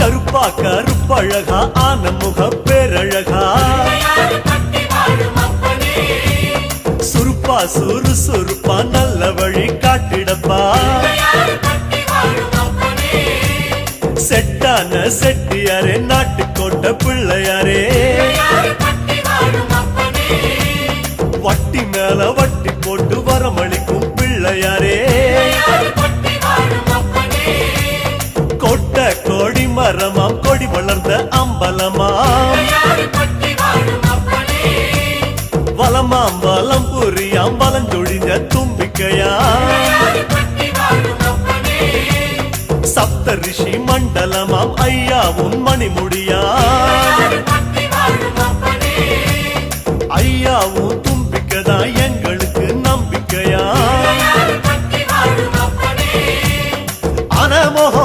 கருப்பா கருப்பழகா ஆன முக பேரழகா சுருப்பா சுறுசுறுப்பா நல்ல வழி காட்டிடப்பா செட்டான செட்டியாரே நாட்டுக்கோட்ட பிள்ளையாரே வட்டி மேல வட்டி போட்டு வரமளிக்கும் பிள்ளையாரே கொட்ட கோடி மரமாம் கொடி வளர்ந்த அம்பலமாம் வலமாம் வலம் புரியாம் வலஞ்சொழிஞ்ச தும்பிக்கையாம் சப்த ரிஷி மண்டலமாம் ஐயாவும் மணிமுடியாம்